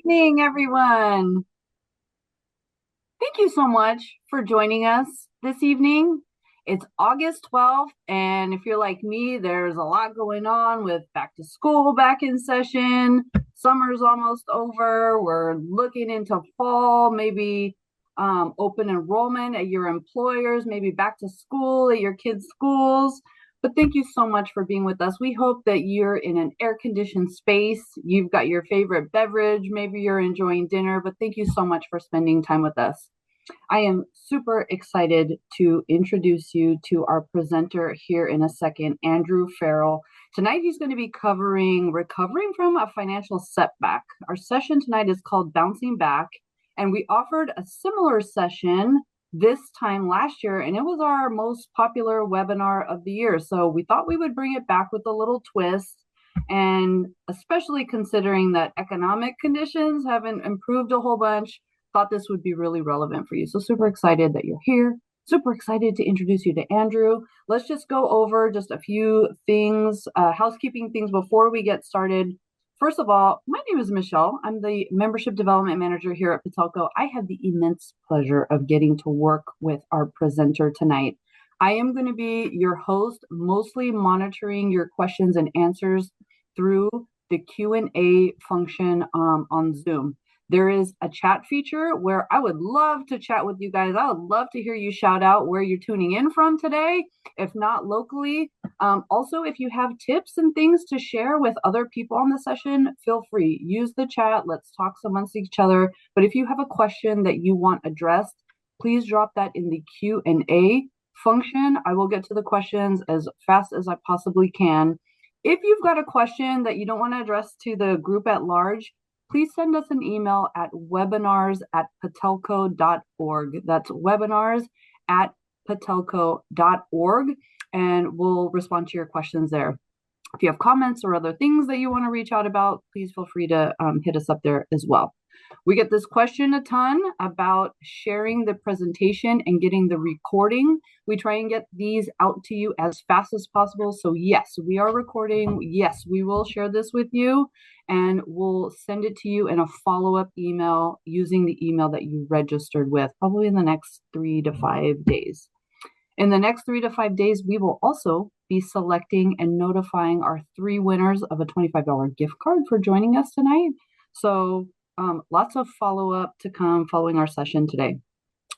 evening, everyone. Thank you so much for joining us this evening. It's August 12th, and if you're like me, there's a lot going on with back to school back in session. Summer's almost over. We're looking into fall, maybe open enrollment at your employers, maybe back to school at your kids' schools. But thank you so much for being with us. We hope that you're in an air conditioned space. You've got your favorite beverage. Maybe you're enjoying dinner, but thank you so much for spending time with us. I am super excited to introduce you to our presenter here in a second, Andrew Farrell. Tonight, he's going to be covering recovering from a financial setback. Our session tonight is called Bouncing Back, and we offered a similar session this time last year, and it was our most popular webinar of the year. So we thought we would bring it back with a little twist. And especially considering that economic conditions haven't improved a whole bunch, thought this would be really relevant for you. So super excited that you're here. Super excited to introduce you to Andrew. Let's just go over just a few things, housekeeping things before we get started. First of all, my name is Michelle. I'm the Membership Development Manager here at Patelco. I have the immense pleasure of getting to work with our presenter tonight. I am going to be your host, mostly monitoring your questions and answers through the Q&A function on Zoom. There is a chat feature where I would love to chat with you guys. I would love to hear you shout out where you're tuning in from today, if not locally. Also, if you have tips and things to share with other people on the session, feel free. Use the chat. Let's talk amongst each other. But if you have a question that you want addressed, please drop that in the Q&A function. I will get to the questions as fast as I possibly can. If you've got a question that you don't want to address to the group at large, please send us an email at webinars@patelco.org. That's webinars@patelco.org, and we'll respond to your questions there. If you have comments or other things that you want to reach out about, please feel free to hit us up there as well. We get this question a ton about sharing the presentation and getting the recording. We try and get these out to you as fast as possible. So yes, we are recording. Yes, we will share this with you, and we'll send it to you in a follow-up email using the email that you registered with, probably in the next 3 to 5 days. In the next 3 to 5 days, we will also be selecting and notifying our 3 winners of a $25 gift card for joining us tonight. So lots of follow-up to come following our session today.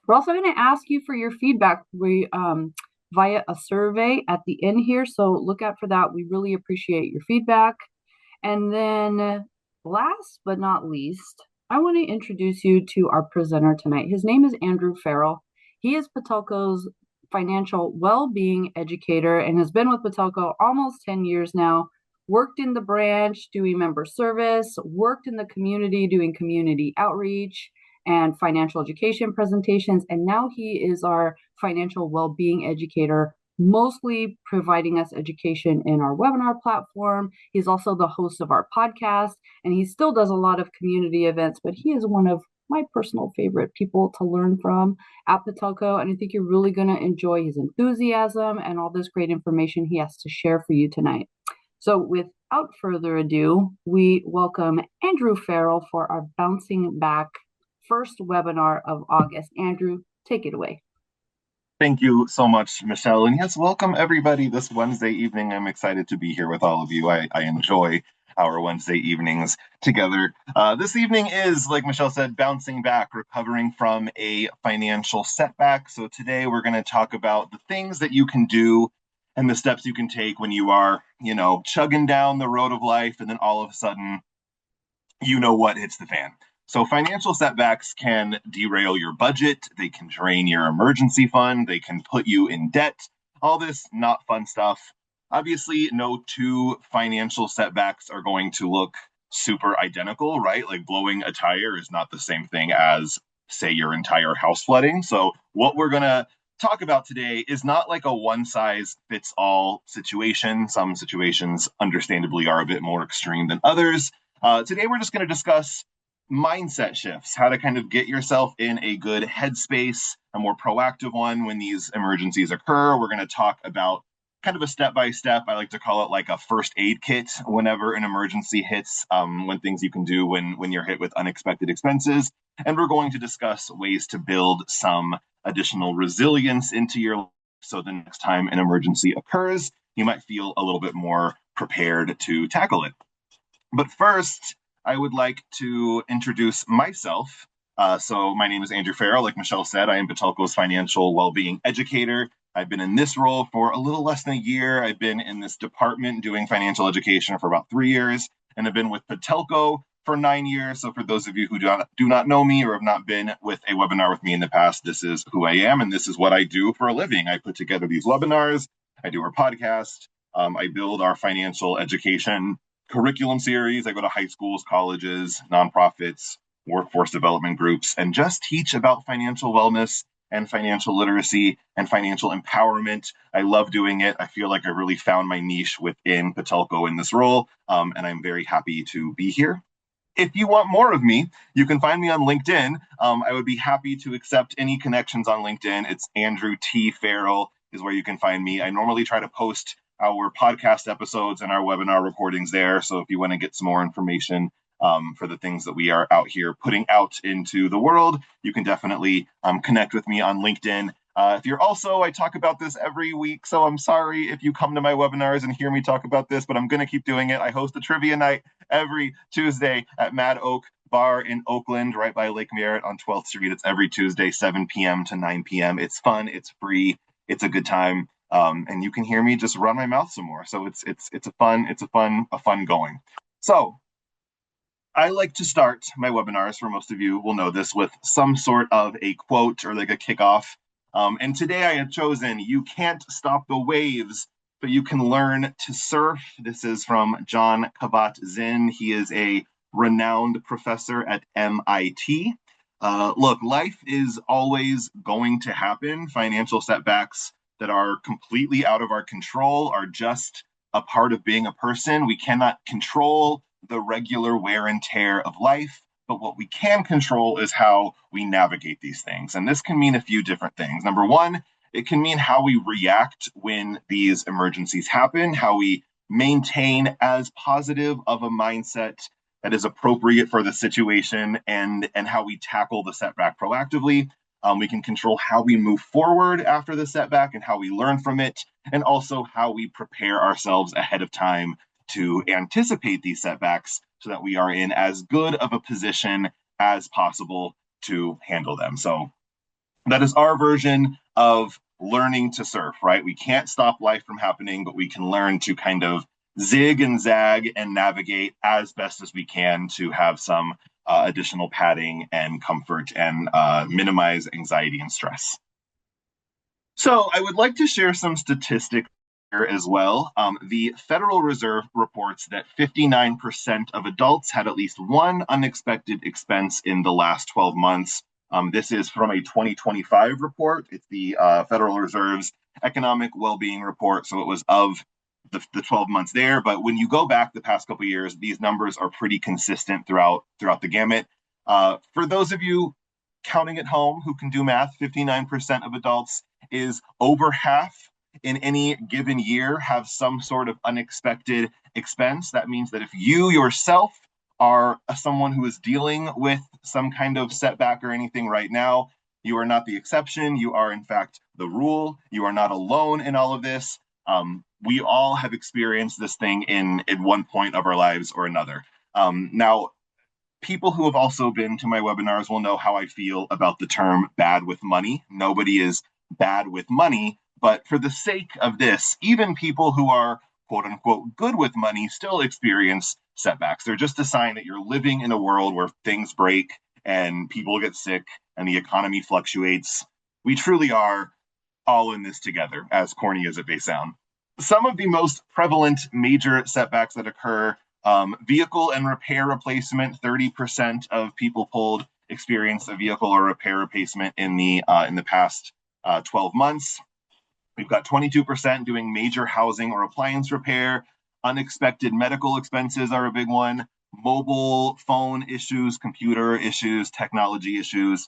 We're also going to ask you for your feedback via a survey at the end here. So look out for that. We really appreciate your feedback. And then last but not least, I want to introduce you to our presenter tonight. His name is Andrew Farrell. He is Patelco's financial well-being educator and has been with Patelco almost 10 years now. Worked in the branch doing member service, worked in the community doing community outreach and financial education presentations, and now he is our financial well-being educator, mostly providing us education in our webinar platform. He's also the host of our podcast, and he still does a lot of community events, but he is one of my personal favorite people to learn from at Patelco, and I think you're really going to enjoy his enthusiasm and all this great information he has to share for you tonight. So without further ado, we welcome Andrew Farrell for our Bouncing Back first webinar of August. Andrew, take it away. Thank you so much, Michelle. And yes, welcome everybody this Wednesday evening. I'm excited to be here with all of you. I enjoy our Wednesday evenings together. This evening is, like Michelle said, bouncing back, recovering from a financial setback. So today we're going to talk about the things that you can do and the steps you can take when you are, chugging down the road of life, and then all of a sudden, what hits the fan. So financial setbacks can derail your budget, they can drain your emergency fund, they can put you in debt, all this not fun stuff. Obviously, no 2 financial setbacks are going to look super identical, right? Like blowing a tire is not the same thing as, say, your entire house flooding. So what we're going to talk about today is not like a one-size-fits-all situation. Some situations, understandably, are a bit more extreme than others. Today, we're just going to discuss mindset shifts, how to kind of get yourself in a good headspace, a more proactive one when these emergencies occur. We're going to talk about kind of a step by step. I like to call it like a first aid kit whenever an emergency hits, when things you can do when you're hit with unexpected expenses. And we're going to discuss ways to build some additional resilience into your life so the next time an emergency occurs, you might feel a little bit more prepared to tackle it. But first, I would like to introduce myself. So, my name is Andrew Farrell. Like Michelle said, I am Patelco's financial well-being educator. I've been in this role for a little less than a year. I've been in this department doing financial education for about 3 years, and I've been with Patelco for 9 years. So, for those of you who do not know me or have not been with a webinar with me in the past, this is who I am, and this is what I do for a living. I put together these webinars. I do our podcast. I build our financial education curriculum series. I go to high schools, colleges, nonprofits, workforce development groups, and just teach about financial wellness and financial literacy and financial empowerment. I love doing it. I feel like I really found my niche within Patelco in this role, and I'm very happy to be here. If you want more of me, you can find me on LinkedIn. I would be happy to accept any connections on LinkedIn. It's Andrew T. Farrell is where you can find me. I normally try to post our podcast episodes and our webinar recordings there. So if you want to get some more information for the things that we are out here putting out into the world, you can definitely connect with me on LinkedIn. If you're also, I talk about this every week, so I'm sorry if you come to my webinars and hear me talk about this, but I'm going to keep doing it. I host a trivia night every Tuesday at Mad Oak Bar in Oakland, right by Lake Merritt on 12th Street. It's every Tuesday, 7 p.m. to 9 p.m. It's fun, it's free, it's a good time, and you can hear me just run my mouth some more. So it's a fun going. So I like to start my webinars, for most of you will know this, with some sort of a quote or like a kickoff. And today I have chosen, "You can't stop the waves, but you can learn to surf." This is from John Kabat-Zinn. He is a renowned professor at MIT. Look, life is always going to happen. Financial setbacks that are completely out of our control are just a part of being a person. We cannot control the regular wear and tear of life, but what we can control is how we navigate these things. And this can mean a few different things. Number one, it can mean how we react when these emergencies happen, how we maintain as positive of a mindset that is appropriate for the situation, and how we tackle the setback proactively. We can control how we move forward after the setback and how we learn from it, and also how we prepare ourselves ahead of time to anticipate these setbacks so that we are in as good of a position as possible to handle them. So that is our version of learning to surf, right? We can't stop life from happening, but we can learn to kind of zig and zag and navigate as best as we can to have some additional padding and comfort and minimize anxiety and stress. So I would like to share some statistics here as well. The Federal Reserve reports that 59% of adults had at least one unexpected expense in the last 12 months. This is from a 2025 report. It's the Federal Reserve's Economic Well-Being Report, so it was of the 12 months there. But when you go back the past couple of years, these numbers are pretty consistent throughout the gamut. For those of you counting at home who can do math, 59% of adults is over half in any given year have some sort of unexpected expense. That means that if you yourself are someone who is dealing with some kind of setback or anything right now, you are not the exception. You are, in fact, the rule. You are not alone in all of this. We all have experienced this thing in one point of our lives or another. Now, people who have also been to my webinars will know how I feel about the term bad with money. Nobody is bad with money, but for the sake of this, even people who are quote unquote good with money still experience setbacks. They're just a sign that you're living in a world where things break and people get sick and the economy fluctuates. We truly are all in this together, as corny as it may sound. Some of the most prevalent major setbacks that occur: vehicle and repair replacement. 30% of people polled experienced a vehicle or repair replacement in the past 12 months. We've got 22% doing major housing or appliance repair. Unexpected medical expenses are a big one. Mobile phone issues, computer issues, technology issues.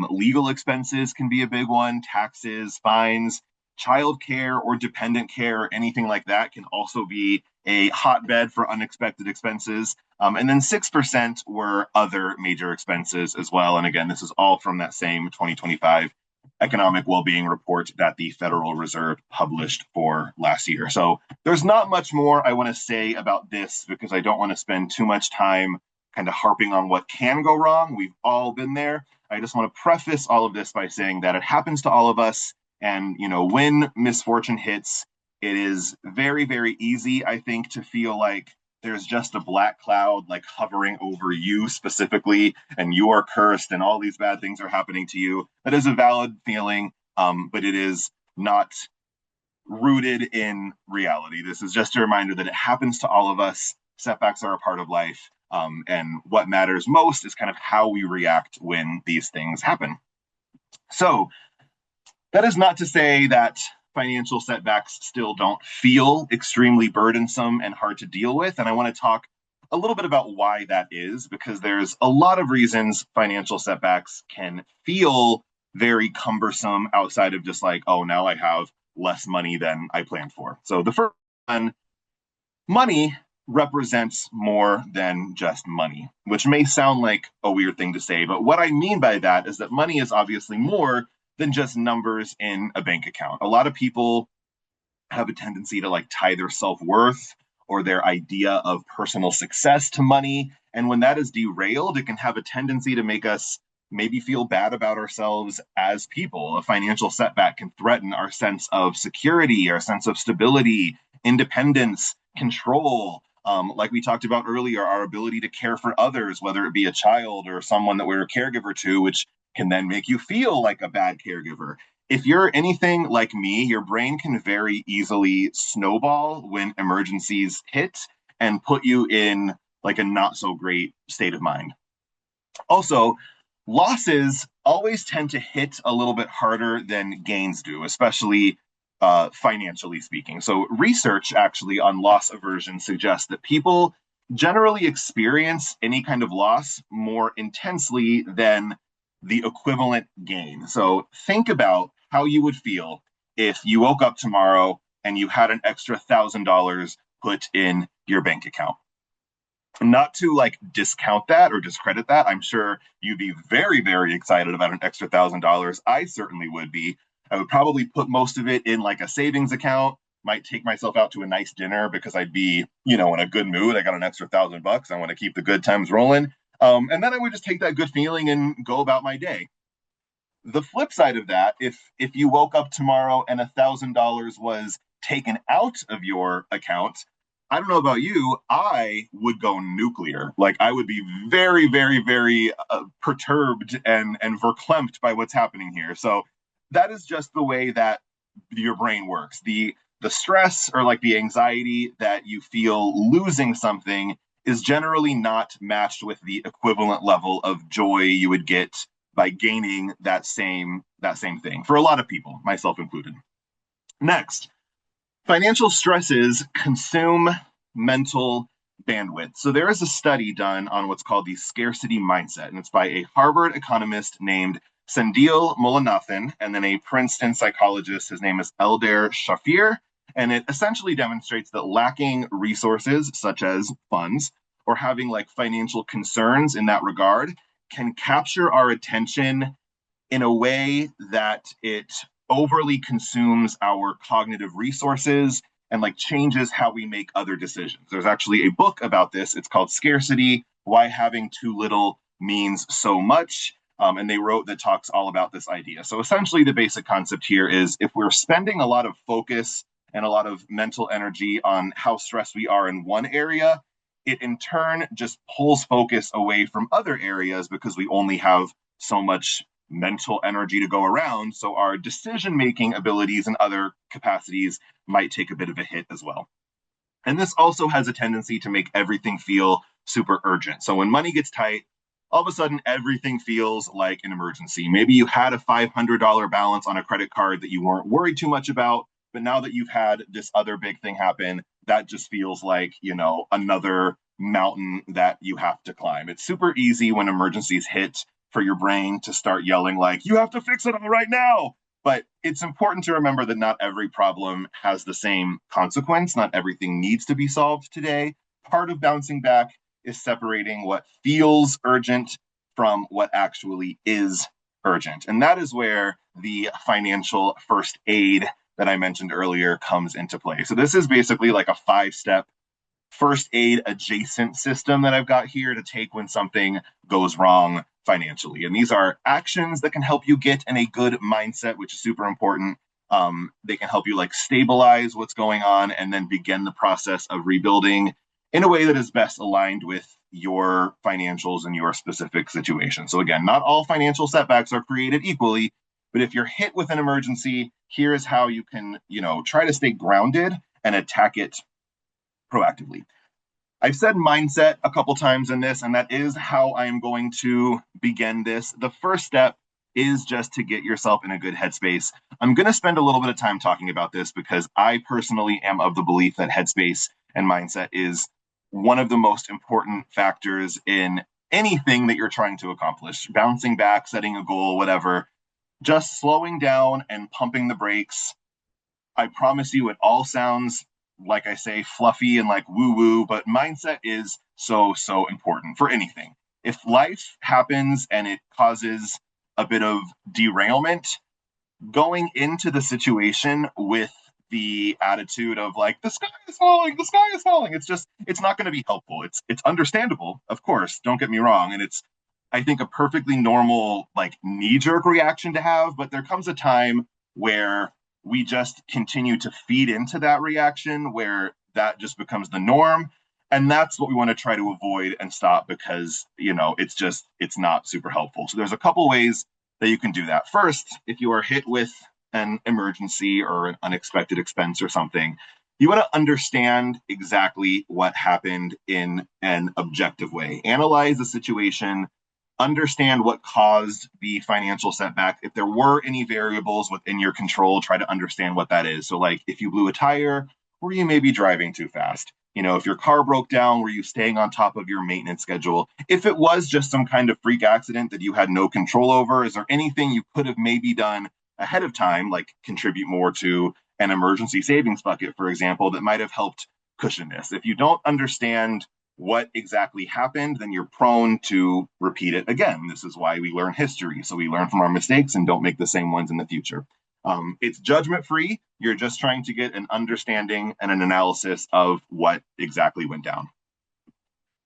Legal expenses can be a big one. Taxes, fines. childcare or dependent care or anything like that can also be a hotbed for unexpected expenses. And then 6% were other major expenses as well. And again, this is all from that same 2025 economic well-being report that the Federal Reserve published for last year. So there's not much more I want to say about this because I don't want to spend too much time kind of harping on what can go wrong. We've all been there. I just want to preface all of this by saying that it happens to all of us. And, when misfortune hits, it is very, very easy, I think, to feel like there's just a black cloud like hovering over you specifically, and you are cursed, and all these bad things are happening to you. That is a valid feeling, but it is not rooted in reality. This is just a reminder that it happens to all of us. Setbacks are a part of life. And what matters most is kind of how we react when these things happen. So, that is not to say that financial setbacks still don't feel extremely burdensome and hard to deal with. And I want to talk a little bit about why that is, because there's a lot of reasons financial setbacks can feel very cumbersome outside of just like, oh, now I have less money than I planned for. So the first one, money represents more than just money, which may sound like a weird thing to say, but what I mean by that is that money is obviously more than just numbers in a bank account. A lot of people have a tendency to like tie their self-worth or their idea of personal success to money. And when that is derailed, it can have a tendency to make us maybe feel bad about ourselves as people. A financial setback can threaten our sense of security, our sense of stability, independence, control. Like we talked about earlier, our ability to care for others, whether it be a child or someone that we're a caregiver to, which can then make you feel like a bad caregiver. If you're anything like me, your brain can very easily snowball when emergencies hit and put you in like a not so great state of mind. Also, losses always tend to hit a little bit harder than gains do, especially financially speaking. So, research actually on loss aversion suggests that people generally experience any kind of loss more intensely than the equivalent gain. So, think about how you would feel if you woke up tomorrow and you had an extra $1,000 put in your bank account. Not to like discount that or discredit that. I'm sure you'd be very, very excited about an extra $1,000. I certainly would be. I would probably put most of it in like a savings account, might take myself out to a nice dinner because I'd be, in a good mood. I got an extra $1,000. I want to keep the good times rolling. And then I would just take that good feeling and go about my day. The flip side of that, if you woke up tomorrow and $1,000 was taken out of your account, I don't know about you, I would go nuclear. Like I would be very, very, very perturbed and verklempt by what's happening here. So that is just the way that your brain works. The stress or like the anxiety that you feel losing something is generally not matched with the equivalent level of joy you would get by gaining that same thing for a lot of people, myself included. Next, financial stresses consume mental bandwidth. So there is a study done on what's called the scarcity mindset, and it's by a Harvard economist named Sendil Mullainathan, and then a Princeton psychologist. His name is Eldar Shafir, and it essentially demonstrates that lacking resources such as funds or having like financial concerns in that regard can capture our attention in a way that it overly consumes our cognitive resources and like changes how we make other decisions. There's actually a book about this. It's called Scarcity: Why Having Too Little Means So Much. And they wrote that talks all about this idea. So essentially, the basic concept here is if we're spending a lot of focus and a lot of mental energy on how stressed we are in one area, it in turn just pulls focus away from other areas because we only have so much mental energy to go around. So our decision making abilities and other capacities might take a bit of a hit as well. And this also has a tendency to make everything feel super urgent. So when money gets tight, all of a sudden everything feels like an emergency. Maybe you had a $500 balance on a credit card that you weren't worried too much about, but now that you've had this other big thing happen, that just feels like, another mountain that you have to climb. It's super easy when emergencies hit for your brain to start yelling like, you have to fix it all right now. But it's important to remember that not every problem has the same consequence. Not everything needs to be solved today. Part of bouncing back is separating what feels urgent from what actually is urgent. And that is where the financial first aid that I mentioned earlier comes into play. So, this is basically like a 5 step first aid adjacent system that I've got here to take when something goes wrong financially. And these are actions that can help you get in a good mindset, which is super important. They can help you like stabilize what's going on and then begin the process of rebuilding in a way that is best aligned with your financials and your specific situation. So again, not all financial setbacks are created equally, but if you're hit with an emergency, here's how you can, try to stay grounded and attack it proactively. I've said mindset a couple times in this, and that is how I am going to begin this. The first step is just to get yourself in a good headspace. I'm going to spend a little bit of time talking about this because I personally am of the belief that headspace and mindset is one of the most important factors in anything that you're trying to accomplish. Bouncing back, setting a goal, whatever, just slowing down and pumping the brakes. I promise you, it all sounds, like I say, fluffy and like woo woo, but mindset is so, so important for anything. If life happens and it causes a bit of derailment, going into the situation with the attitude of like the sky is falling, the sky is falling, it's not going to be helpful. It's understandable, of course, don't get me wrong, and it's, I think, a perfectly normal like knee-jerk reaction to have, but there comes a time where we just continue to feed into that reaction where that just becomes the norm, and that's what we want to try to avoid and stop because it's not super helpful. So there's a couple ways that you can do that. First, if you are hit with an emergency or an unexpected expense or something, you want to understand exactly what happened in an objective way. Analyze the situation, understand what caused the financial setback. If there were any variables within your control, try to understand what that is. So, like if you blew a tire, were you maybe driving too fast? If your car broke down, were you staying on top of your maintenance schedule? If it was just some kind of freak accident that you had no control over, is there anything you could have maybe done ahead of time, like contribute more to an emergency savings bucket, for example, that might have helped cushion this? If you don't understand what exactly happened, then you're prone to repeat it again. This is why we learn history. So we learn from our mistakes and don't make the same ones in the future. It's judgment free. You're just trying to get an understanding and an analysis of what exactly went down.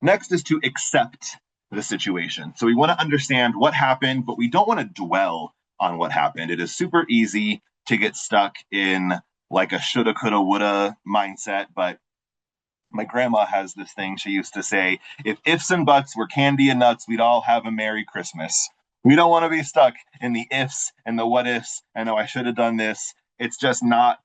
Next is to accept the situation. So we want to understand what happened, but we don't want to dwell on what happened. It is super easy to get stuck in like a shoulda, coulda, woulda mindset, but my grandma has this thing she used to say: if ifs and buts were candy and nuts, we'd all have a Merry Christmas. We don't want to be stuck in the ifs and the what ifs. I know I should have done this. It's not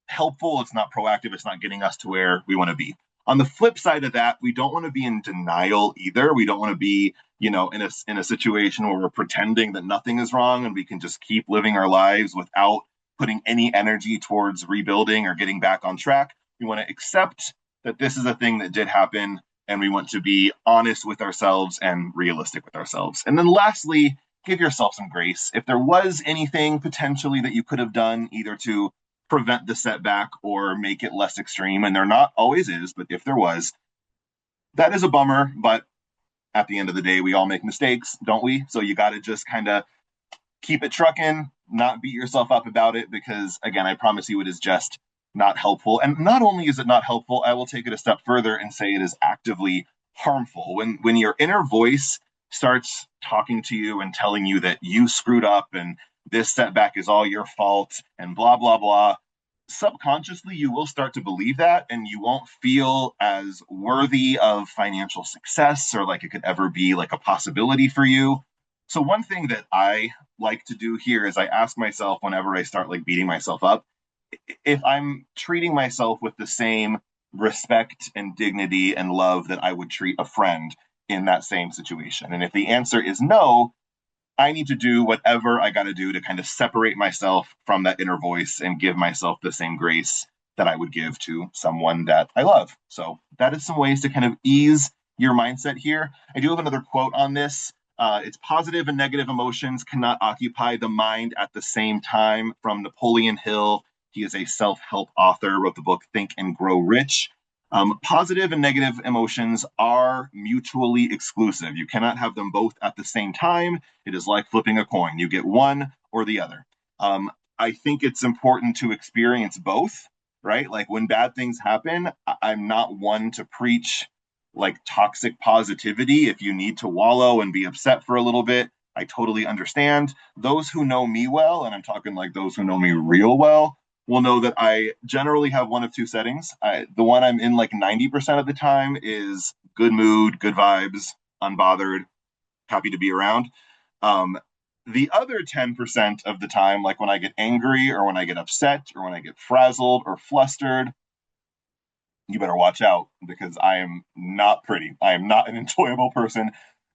helpful. It's not proactive. It's not getting us to where we want to be. On the flip side of that, we don't want to be in denial either. We don't want to be, in a situation where we're pretending that nothing is wrong and we can just keep living our lives without putting any energy towards rebuilding or getting back on track. We want to accept that this is a thing that did happen, and we want to be honest with ourselves and realistic with ourselves. And then lastly, give yourself some grace. If there was anything potentially that you could have done either to prevent the setback or make it less extreme, and there not always is, but if there was, that is a bummer. But at the end of the day, we all make mistakes, don't we? So you got to just kind of keep it trucking, not beat yourself up about it, because again, I promise you, it is just not helpful. And not only is it not helpful, I will take it a step further and say it is actively harmful. When your inner voice starts talking to you and telling you that you screwed up and this setback is all your fault and blah blah blah, subconsciously you will start to believe that, and you won't feel as worthy of financial success or like it could ever be like a possibility for you. So one thing that I like to do here is I ask myself whenever I start like beating myself up, if I'm treating myself with the same respect and dignity and love that I would treat a friend in that same situation. And if the answer is no, I need to do whatever I got to do to kind of separate myself from that inner voice and give myself the same grace that I would give to someone that I love. So that is some ways to kind of ease your mindset here. I do have another quote on this. It's positive and negative emotions cannot occupy the mind at the same time, from Napoleon Hill. He is a self help author, wrote the book Think and Grow Rich. Positive and negative emotions are mutually exclusive. You cannot have them both at the same time. It is like flipping a coin. You get one or the other. Um, I think it's important to experience both, right? Like when bad things happen, I'm not one to preach like toxic positivity. If you need to wallow and be upset for a little bit, I totally understand. Those who know me well, and I'm talking like those who know me real well, will know that I generally have one of two settings. The one I'm in like 90% of the time is good mood, good vibes, unbothered, happy to be around. Um, the other 10% of the time, like when I get angry or when I get upset or when I get frazzled or flustered, you better watch out because I am not pretty. I am not an enjoyable person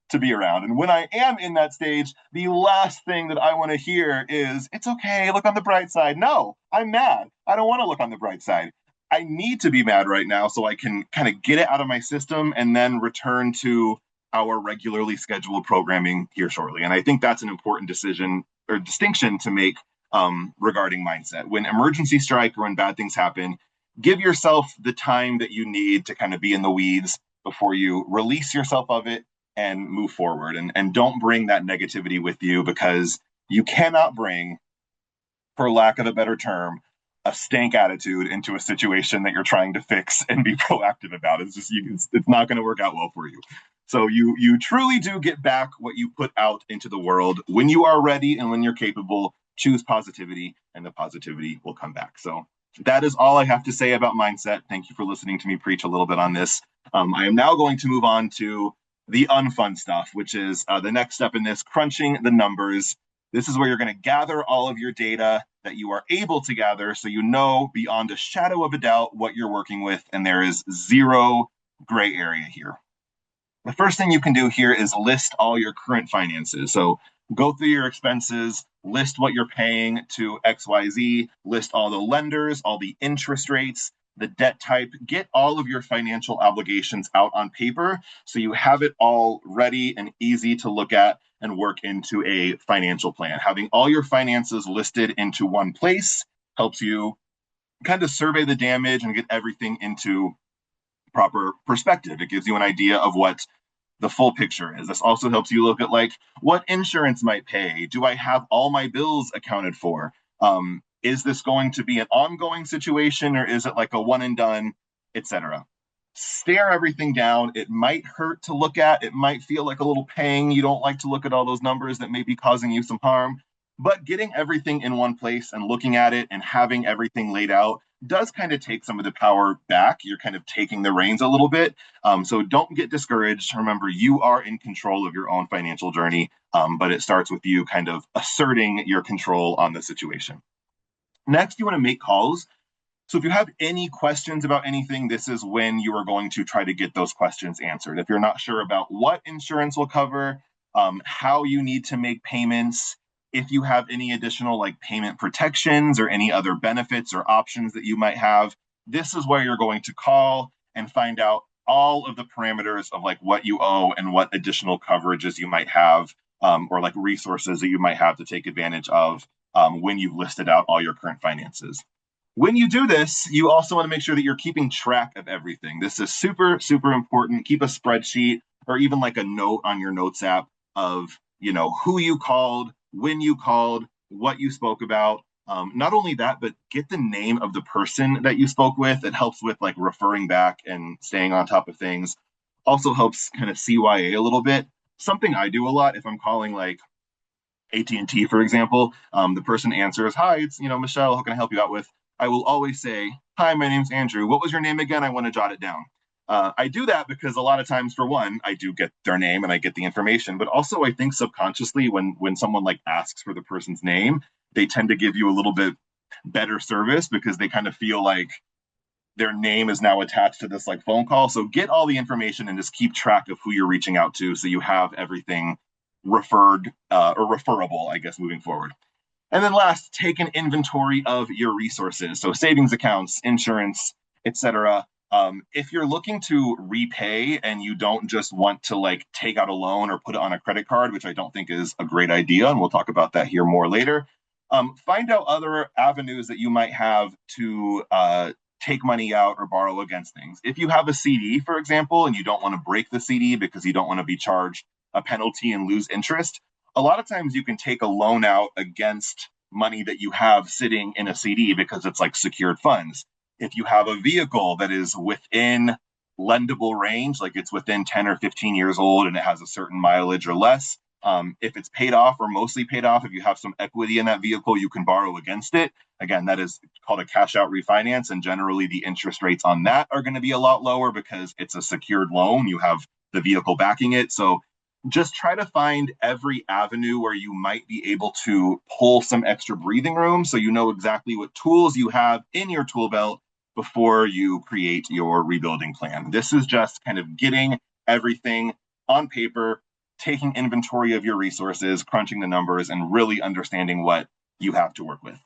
to be around. And when I am in that stage, the last thing that I want to hear is, it's okay, look on the bright side. No, I'm mad. I don't want to look on the bright side. I need to be mad right now so I can kind of get it out of my system and then return to our regularly scheduled programming here shortly. And I think that's an important decision or distinction to make regarding mindset. When emergencies strike or when bad things happen, give yourself the time that you need to kind of be in the weeds before you release yourself of it and move forward. And don't bring that negativity with you, because you cannot bring, for lack of a better term, a stank attitude into a situation that you're trying to fix and be proactive about. It's just it's not going to work out well for you. So you truly do get back what you put out into the world when you are ready and when you're capable. Choose positivity, and the positivity will come back. So that is all I have to say about mindset. Thank you for listening to me preach a little bit on this. I am now going to move on to the unfun stuff, which is the next step in this, crunching the numbers. This is where you're going to gather all of your data that you are able to gather so you know beyond a shadow of a doubt what you're working with, and there is zero gray area here. The first thing you can do here is list all your current finances. So go through your expenses, list what you're paying to XYZ, list all the lenders, all the interest rates, the debt type, get all of your financial obligations out on paper so you have it all ready and easy to look at and work into a financial plan. Having all your finances listed into one place helps you kind of survey the damage and get everything into proper perspective. It gives you an idea of what the full picture is. This also helps you look at like what insurance might pay. Do I have all my bills accounted for? Is this going to be an ongoing situation, or is it like a one and done, etc.? Stare everything down. It might hurt to look at. It might feel like a little pang. You don't like to look at all those numbers that may be causing you some harm. But getting everything in one place and looking at it and having everything laid out does kind of take some of the power back. You're kind of taking the reins a little bit. So don't get discouraged. Remember, you are in control of your own financial journey, but it starts with you kind of asserting your control on the situation. Next, you want to make calls. So if you have any questions about anything, this is when you are going to try to get those questions answered. If you're not sure about what insurance will cover, how you need to make payments, if you have any additional like payment protections or any other benefits or options that you might have, this is where you're going to call and find out all of the parameters of like what you owe and what additional coverages you might have, or like resources that you might have to take advantage of when you've listed out all your current finances. When you do this, you also want to make sure that you're keeping track of everything. This is super, super important. Keep a spreadsheet or even like a note on your notes app of, who you called, when you called, what you spoke about. Not only that, but get the name of the person that you spoke with. It helps with like referring back and staying on top of things. Also helps kind of CYA a little bit. Something I do a lot if I'm calling like AT&T, for example, the person answers, "Hi, it's Michelle. How can I help you out with?" I will always say, "Hi, my name's Andrew. What was your name again? I want to jot it down." I do that because a lot of times, for one, I do get their name and I get the information, but also I think subconsciously when someone like asks for the person's name, they tend to give you a little bit better service because they kind of feel like their name is now attached to this like phone call. So get all the information and just keep track of who you're reaching out to so you have everything referred or referable, I guess, moving forward. And then last, take an inventory of your resources. So savings accounts, insurance, etc. If you're looking to repay and you don't just want to like take out a loan or put it on a credit card, which I don't think is a great idea, and we'll talk about that here more later, find out other avenues that you might have to take money out or borrow against things. If you have a CD, for example, and you don't want to break the CD because you don't want to be charged a penalty and lose interest, a lot of times you can take a loan out against money that you have sitting in a CD because it's like secured funds. If you have a vehicle that is within lendable range, like it's within 10 or 15 years old and it has a certain mileage or less, if it's paid off or mostly paid off, if you have some equity in that vehicle, you can borrow against it. Again, that is called a cash out refinance. And generally, the interest rates on that are going to be a lot lower because it's a secured loan. You have the vehicle backing it. So just try to find every avenue where you might be able to pull some extra breathing room so you know exactly what tools you have in your tool belt before you create your rebuilding plan. This is just kind of getting everything on paper, taking inventory of your resources, crunching the numbers, and really understanding what you have to work with.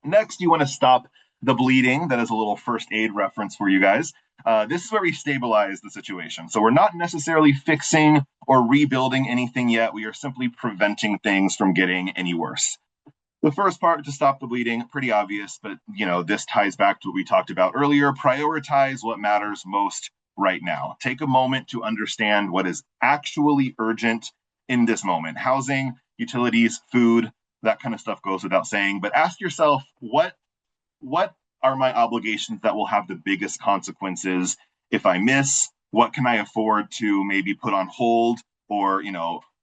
Next, you want to stop the bleeding. That is a little first aid reference for you guys. This is where we stabilize the situation. So we're not necessarily fixing or rebuilding anything yet. We are simply preventing things from getting any worse. The first part, to stop the bleeding, pretty obvious, but this ties back to what we talked about earlier. Prioritize what matters most right now. Take a moment to understand what is actually urgent in this moment. Housing, utilities, food, that kind of stuff goes without saying. But ask yourself, what are my obligations that will have the biggest consequences if I miss? What can I afford to maybe put on hold or,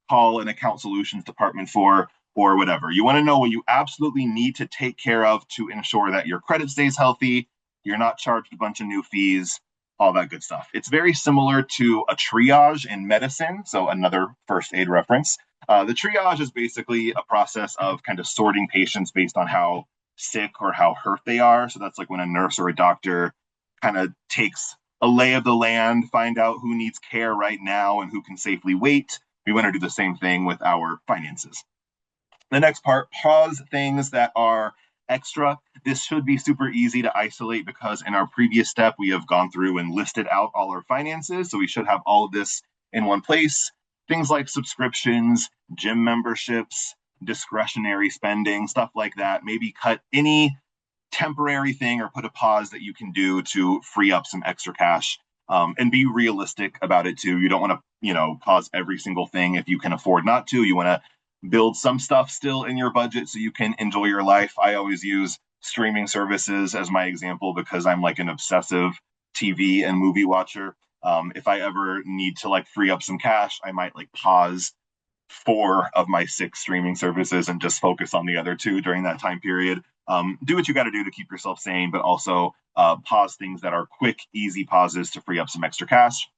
call an account solutions department for, or whatever? You want to know what you absolutely need to take care of to ensure that your credit stays healthy, you're not charged a bunch of new fees, all that good stuff. It's very similar to a triage in medicine. So another first aid reference. The triage is basically a process of kind of sorting patients based on how sick or how hurt they are. So that's like when a nurse or a doctor kind of takes a lay of the land, find out who needs care right now and who can safely wait. We want to do the same thing with our finances. The next part, pause things that are extra. This should be super easy to isolate because in our previous step, we have gone through and listed out all our finances. So we should have all of this in one place. Things like subscriptions, gym memberships, discretionary spending, stuff like that. Maybe cut any temporary thing or put a pause that you can do to free up some extra cash, and be realistic about it too. You don't want to, pause every single thing if you can afford not to. You want to build some stuff still in your budget so you can enjoy your life. I always use streaming services as my example because I'm like an obsessive TV and movie watcher. If I ever need to like free up some cash, I might like pause 4 of my 6 streaming services and just focus on the other 2 during that time period. Do what you got to do to keep yourself sane, but also pause things that are quick, easy pauses to free up some extra cash.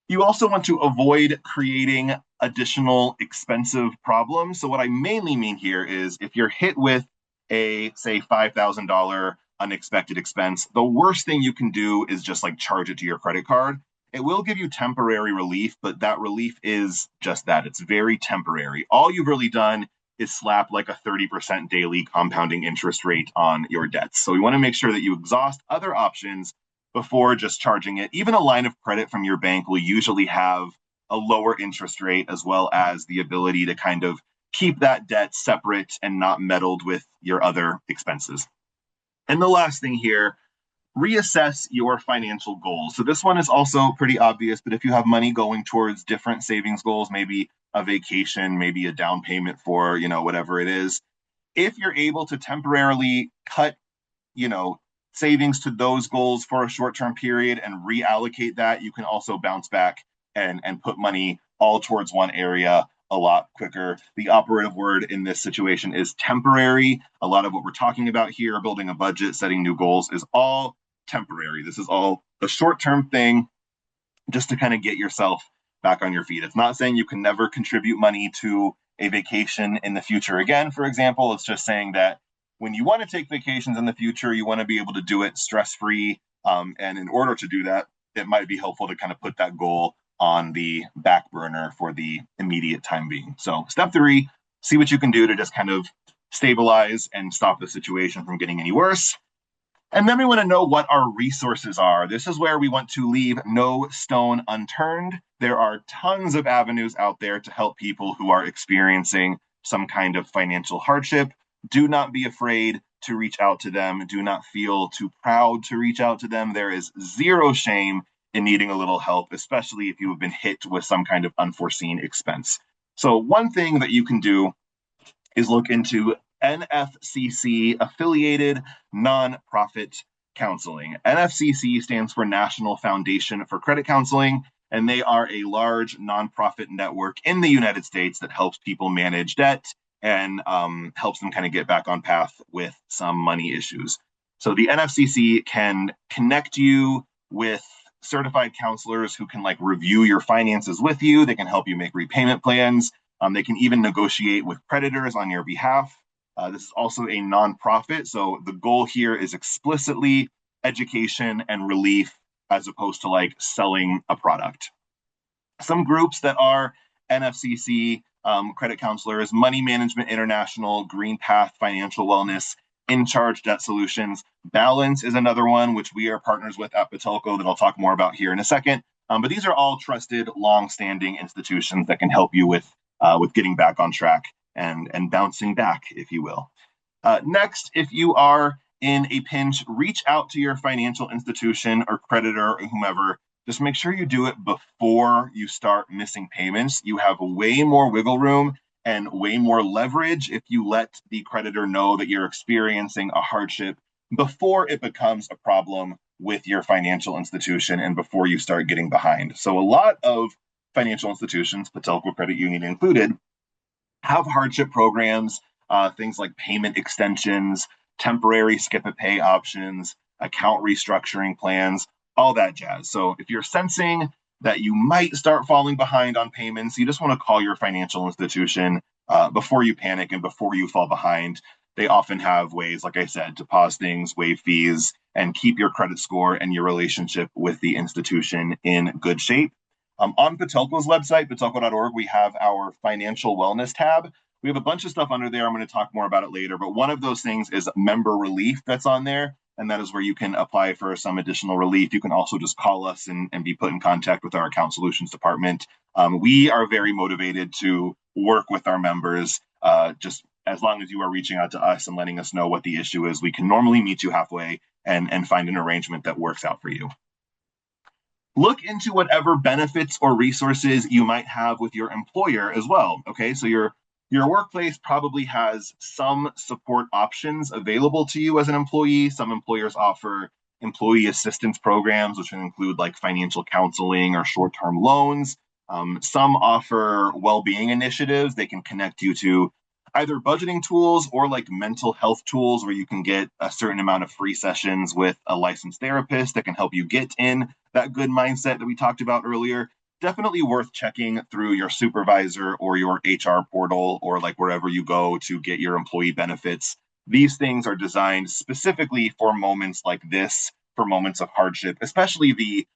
You also want to avoid creating additional expensive problems. So what I mainly mean here is if you're hit with a, say, $5,000 unexpected expense, the worst thing you can do is just like charge it to your credit card. It will give you temporary relief, but that relief is just that. It's very temporary. All you've really done is slap like a 30% daily compounding interest rate on your debts. So we want to make sure that you exhaust other options before just charging it. Even a line of credit from your bank will usually have a lower interest rate as well as the ability to kind of keep that debt separate and not meddled with your other expenses. And the last thing here, reassess your financial goals. So this one is also pretty obvious, but if you have money going towards different savings goals, maybe a vacation, maybe a down payment for, whatever it is, if you're able to temporarily cut, savings to those goals for a short-term period and reallocate that, you can also bounce back and put money all towards one area a lot quicker. The operative word in this situation is temporary. A lot of what we're talking about here, building a budget, setting new goals, is all temporary. This is all a short-term thing just to kind of get yourself back on your feet. It's not saying you can never contribute money to a vacation in the future again, for example. It's just saying that when you want to take vacations in the future, you want to be able to do it stress-free. And in order to do that, it might be helpful to kind of put that goal on the back burner for the immediate time being. So step 3, see what you can do to just kind of stabilize and stop the situation from getting any worse. And then we want to know what our resources are. This is where we want to leave no stone unturned. There are tons of avenues out there to help people who are experiencing some kind of financial hardship. Do not be afraid to reach out to them. Do not feel too proud to reach out to them. There is zero shame in needing a little help, especially if you have been hit with some kind of unforeseen expense. So, one thing that you can do is look into NFCC affiliated nonprofit counseling. NFCC stands for National Foundation for Credit Counseling, and they are a large nonprofit network in the United States that helps people manage debt and helps them kind of get back on path with some money issues. So the NFCC can connect you with certified counselors who can like review your finances with you. They can help you make repayment plans. They can even negotiate with creditors on your behalf. This is also a nonprofit, so the goal here is explicitly education and relief as opposed to like selling a product. Some groups that are NFCC credit counselors: Money Management International, Green Path Financial Wellness, In Charge Debt Solutions. Balance is another one, which we are partners with at Patelco that I'll talk more about here in a second. But these are all trusted, long-standing institutions that can help you with getting back on track and bouncing back, if you will. Next, if you are in a pinch, reach out to your financial institution or creditor or whomever. Just make sure you do it before you start missing payments. You have way more wiggle room and way more leverage if you let the creditor know that you're experiencing a hardship before it becomes a problem with your financial institution and before you start getting behind. So a lot of financial institutions, Patelco Credit Union included, have hardship programs, things like payment extensions, temporary skip a pay options, account restructuring plans, all that jazz. So if you're sensing that you might start falling behind on payments, you just want to call your financial institution before you panic and before you fall behind. They often have ways, like I said, to pause things, waive fees, and keep your credit score and your relationship with the institution in good shape. On Patelco's website, patelco.org, we have our financial wellness tab. We have a bunch of stuff under there. I'm going to talk more about it later, but one of those things is member relief that's on there, and that is where you can apply for some additional relief. You can also just call us and be put in contact with our account solutions department. We are very motivated to work with our members. Just as long as you are reaching out to us and letting us know what the issue is, we can normally meet you halfway and find an arrangement that works out for you. Look into whatever benefits or resources you might have with your employer as well. Okay, so your workplace probably has some support options available to you as an employee. Some employers offer employee assistance programs, which can include like financial counseling or short-term loans. Some offer well-being initiatives. They can connect you to either budgeting tools or like mental health tools where you can get a certain amount of free sessions with a licensed therapist that can help you get in that good mindset that we talked about earlier. Definitely worth checking through your supervisor or your HR portal or like wherever you go to get your employee benefits. These things are designed specifically for moments like this, for moments of hardship, especially the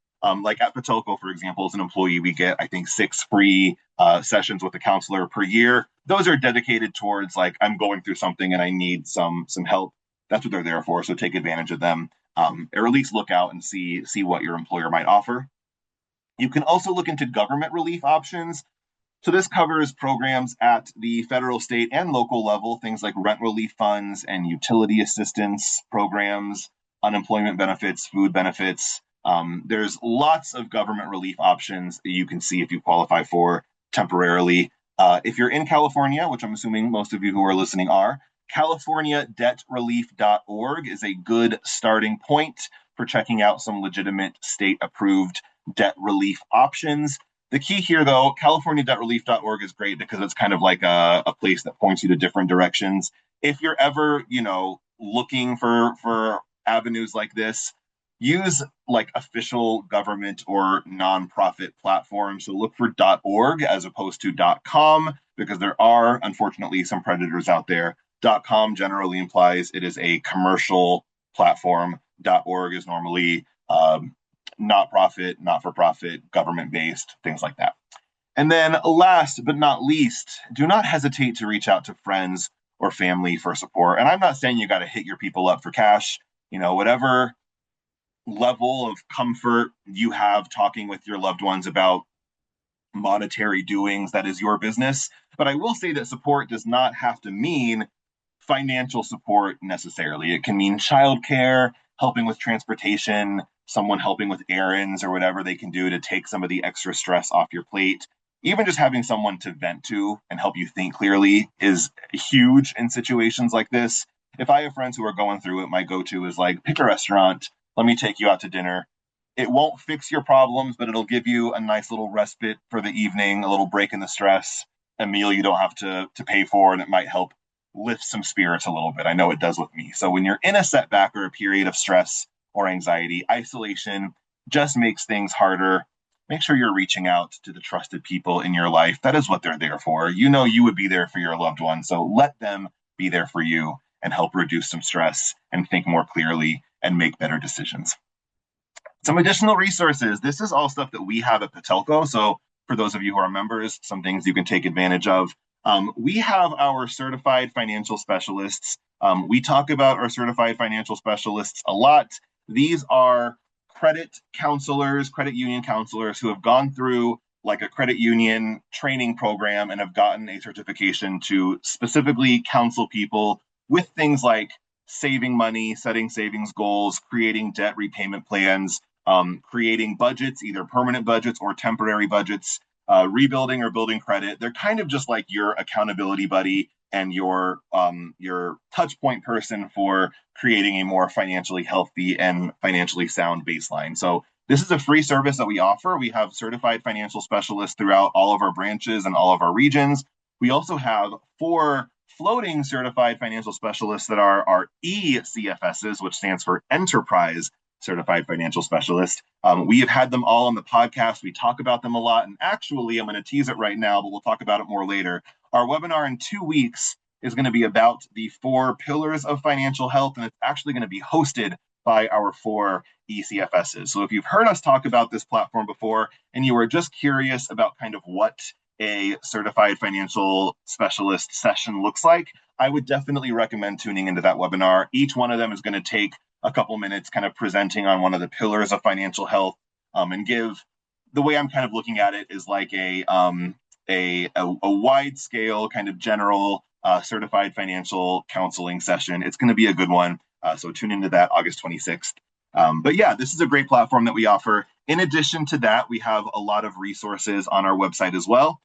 like at Patelco, for example, as an employee, we get, I think, 6 free sessions with a counselor per year. Those are dedicated towards like, I'm going through something and I need some help. That's what they're there for. So take advantage of them, or at least look out and see what your employer might offer. You can also look into government relief options. So this covers programs at the federal, state, and local level, things like rent relief funds and utility assistance programs, unemployment benefits, food benefits. There's lots of government relief options that you can see if you qualify for temporarily. If you're in California, which I'm assuming most of you who are listening are, CaliforniaDebtRelief.org is a good starting point for checking out some legitimate state-approved debt relief options. The key here, though, CaliforniaDebtRelief.org is great because it's kind of like a place that points you to different directions. If you're ever, looking for avenues like this, use like official government or nonprofit platforms. So look for .org as opposed to .com because there are, unfortunately, some predators out there. .com generally implies it is a commercial platform. .org is normally not-for-profit, government-based, things like that. And then last but not least, do not hesitate to reach out to friends or family for support. And I'm not saying you got to hit your people up for cash. Whatever level of comfort you have talking with your loved ones about monetary doings, that is your business. But I will say that support does not have to mean financial support necessarily. It can mean childcare, helping with transportation, someone helping with errands or whatever they can do to take some of the extra stress off your plate. Even just having someone to vent to and help you think clearly is huge in situations like this. If I have friends who are going through it, my go to is like, pick a restaurant, let me take you out to dinner. It won't fix your problems, but it'll give you a nice little respite for the evening, a little break in the stress, a meal you don't have to pay for, and it might help lift some spirits a little bit. I know it does with me. So when you're in a setback or a period of stress or anxiety, isolation just makes things harder. Make sure you're reaching out to the trusted people in your life. That is what they're there for. You know you would be there for your loved one, so let them be there for you and help reduce some stress and think more clearly and make better decisions. Some additional resources. This is all stuff that we have at Patelco. So for those of you who are members, some things you can take advantage of. We have our certified financial specialists. We talk about our certified financial specialists a lot. These are credit counselors, credit union counselors who have gone through like a credit union training program and have gotten a certification to specifically counsel people with things like saving money, setting savings goals, creating debt repayment plans, creating budgets, either permanent budgets or temporary budgets, rebuilding or building credit. They're kind of just like your accountability buddy and your touch point person for creating a more financially healthy and financially sound baseline. So this is a free service that we offer. We have certified financial specialists throughout all of our branches and all of our regions. We also have 4 floating certified financial specialists that are our ECFSs, which stands for Enterprise Certified Financial Specialist. We have had them all on the podcast. We talk about them a lot. And actually, I'm going to tease it right now, but we'll talk about it more later. Our webinar in 2 weeks is going to be about the 4 pillars of financial health, and it's actually going to be hosted by our 4 ECFSs. So if you've heard us talk about this platform before and you are just curious about kind of what a certified financial specialist session looks like, I would definitely recommend tuning into that webinar. Each one of them is going to take a couple minutes kind of presenting on one of the pillars of financial health, and give the way I'm kind of looking at it is like a wide scale kind of general certified financial counseling session. It's going to be a good one. So tune into that August 26th. But yeah, this is a great platform that we offer. In addition to that, we have a lot of resources on our website as well.